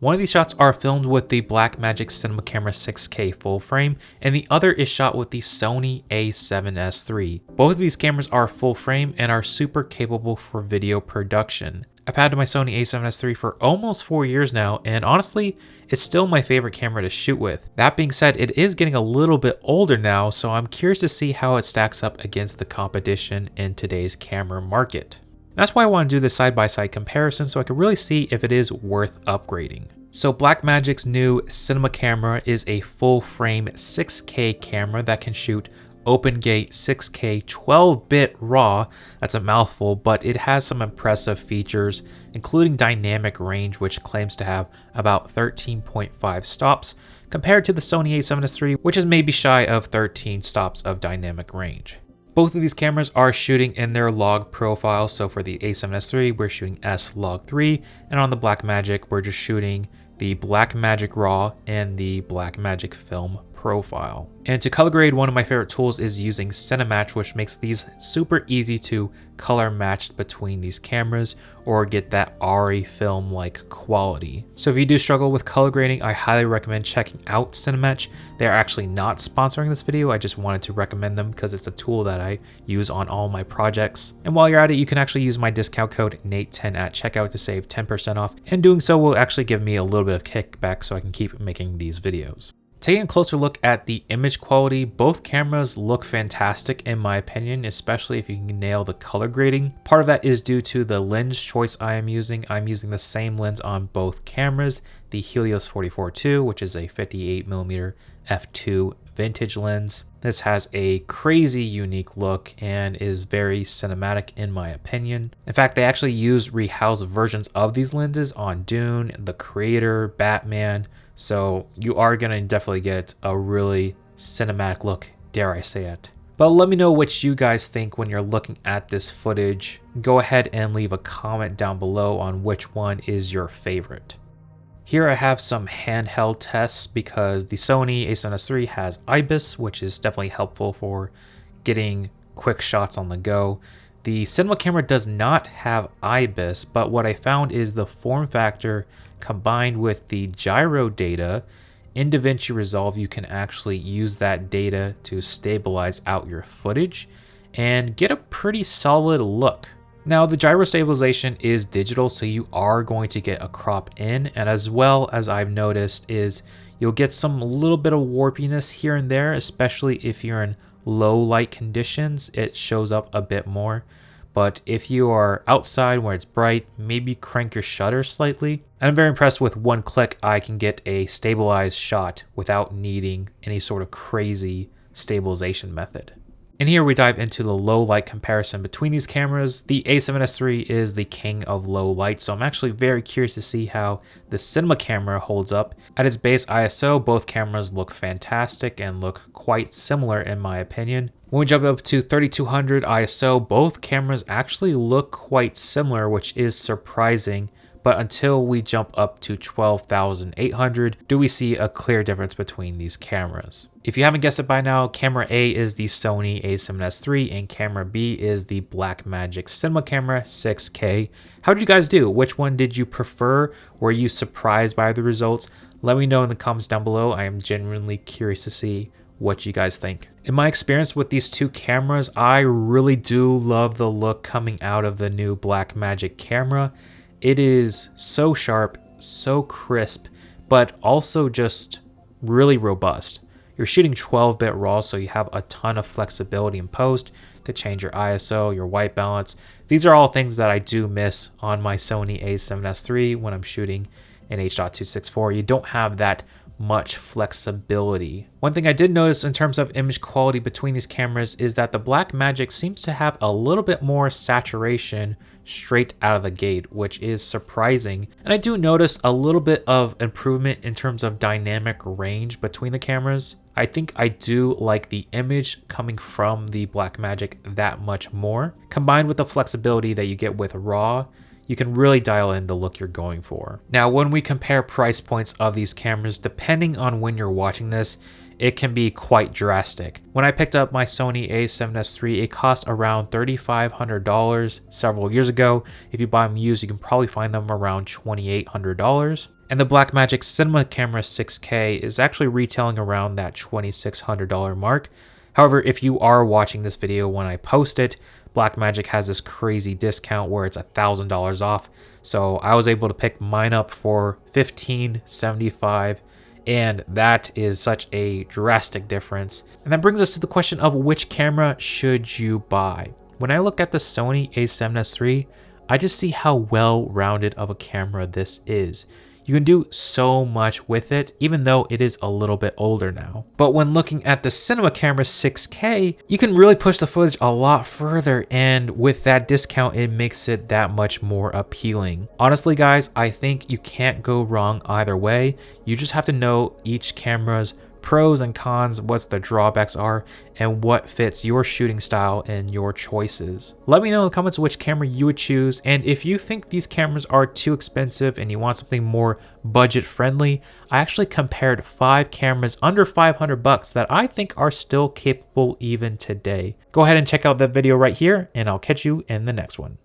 One of these shots are filmed with the Blackmagic Cinema Camera 6K full frame, and the other is shot with the Sony A7S III. Both of these cameras are full frame and are super capable for video production. I've had my Sony A7S III for almost 4 years now, and honestly, it's still my favorite camera to shoot with. That being said, it is getting a little bit older now, so I'm curious to see how it stacks up against the competition in today's camera market. That's why I want to do this side-by-side comparison so I can really see if it is worth upgrading. So Blackmagic's new cinema camera is a full-frame 6K camera that can shoot open-gate 6K 12-bit RAW. That's a mouthful, but it has some impressive features, including dynamic range, which claims to have about 13.5 stops, compared to the Sony A7S III, which is maybe shy of 13 stops of dynamic range. Both of these cameras are shooting in their log profile, so for the A7S III, we're shooting S-Log3, and on the Blackmagic, we're just shooting the Blackmagic RAW and the Blackmagic Film profile. And to color grade, one of my favorite tools is using Cinematch, which makes these super easy to color match between these cameras or get that ARRI film like quality. So if you do struggle with color grading, I highly recommend checking out Cinematch. They are actually not sponsoring this video. I just wanted to recommend them because it's a tool that I use on all my projects. And while you're at it, you can actually use my discount code NATE10 at checkout to save 10% off. And doing so will actually give me a little bit of kickback so I can keep making these videos. Taking a closer look at the image quality, both cameras look fantastic in my opinion, especially if you can nail the color grading. Part of that is due to the lens choice I am using. I'm using the same lens on both cameras, the Helios 44-2, which is a 58mm f2 vintage lens. This has a crazy unique look and is very cinematic in my opinion. In fact, they actually use rehoused versions of these lenses on Dune, The Creator, Batman, so you are going to definitely get a really cinematic look, dare I say it. But let me know what you guys think when you're looking at this footage. Go ahead and leave a comment down below on which one is your favorite. Here I have some handheld tests because the Sony A7S III has IBIS, which is definitely helpful for getting quick shots on the go. The cinema camera does not have IBIS, but what I found is the form factor combined with the gyro data. In DaVinci Resolve, you can actually use that data to stabilize out your footage and get a pretty solid look. Now, the gyro stabilization is digital, so you are going to get a crop in, and as well as I've noticed is you'll get some little bit of warpiness here and there, especially if you're in low light conditions, it shows up a bit more. But if you are outside where it's bright, maybe crank your shutter slightly. And I'm very impressed with one click, I can get a stabilized shot without needing any sort of crazy stabilization method. And here we dive into the low light comparison between these cameras. The A7S III is the king of low light, so I'm actually very curious to see how the cinema camera holds up. At its base ISO, both cameras look fantastic and look quite similar in my opinion. When we jump up to 3200 ISO, both cameras actually look quite similar, which is surprising. But until we jump up to 12,800, do we see a clear difference between these cameras. If you haven't guessed it by now, camera A is the Sony A7S III and camera B is the Blackmagic Cinema Camera 6K. How did you guys do? Which one did you prefer? Were you surprised by the results? Let me know in the comments down below. I am genuinely curious to see what you guys think. In my experience with these two cameras, I really do love the look coming out of the new Blackmagic camera. It is so sharp, so crisp, but also just really robust. You're shooting 12-bit RAW, so you have a ton of flexibility in post to change your ISO, your white balance. These are all things that I do miss on my Sony A7S III when I'm shooting in H.264. You don't have that much flexibility. One thing I did notice in terms of image quality between these cameras is that the Blackmagic seems to have a little bit more saturation straight out of the gate, which is surprising. And I do notice a little bit of improvement in terms of dynamic range between the cameras. I think I do like the image coming from the Blackmagic that much more. Combined with the flexibility that you get with RAW, you can really dial in the look you're going for. Now, when we compare price points of these cameras, depending on when you're watching this, it can be quite drastic. When I picked up my Sony A7S III, it cost around $3,500 several years ago. If you buy them used, you can probably find them around $2,800. And the Blackmagic Cinema Camera 6K is actually retailing around that $2,600 mark. However, if you are watching this video when I post it, Blackmagic has this crazy discount where it's $1,000 off. So I was able to pick mine up for $1,575, and that is such a drastic difference. And that brings us to the question of which camera should you buy? When I look at the Sony A7S III, I just see how well-rounded of a camera this is. You can do so much with it, even though it is a little bit older now. But when looking at the Cinema Camera 6K, you can really push the footage a lot further, and with that discount, it makes it that much more appealing. Honestly, guys, I think you can't go wrong either way. You just have to know each camera's pros and cons, what the drawbacks are, and what fits your shooting style and your choices. Let me know in the comments which camera you would choose, and if you think these cameras are too expensive and you want something more budget friendly, I actually compared 5 cameras under $500 that I think are still capable even today. Go ahead and check out that video right here, and I'll catch you in the next one.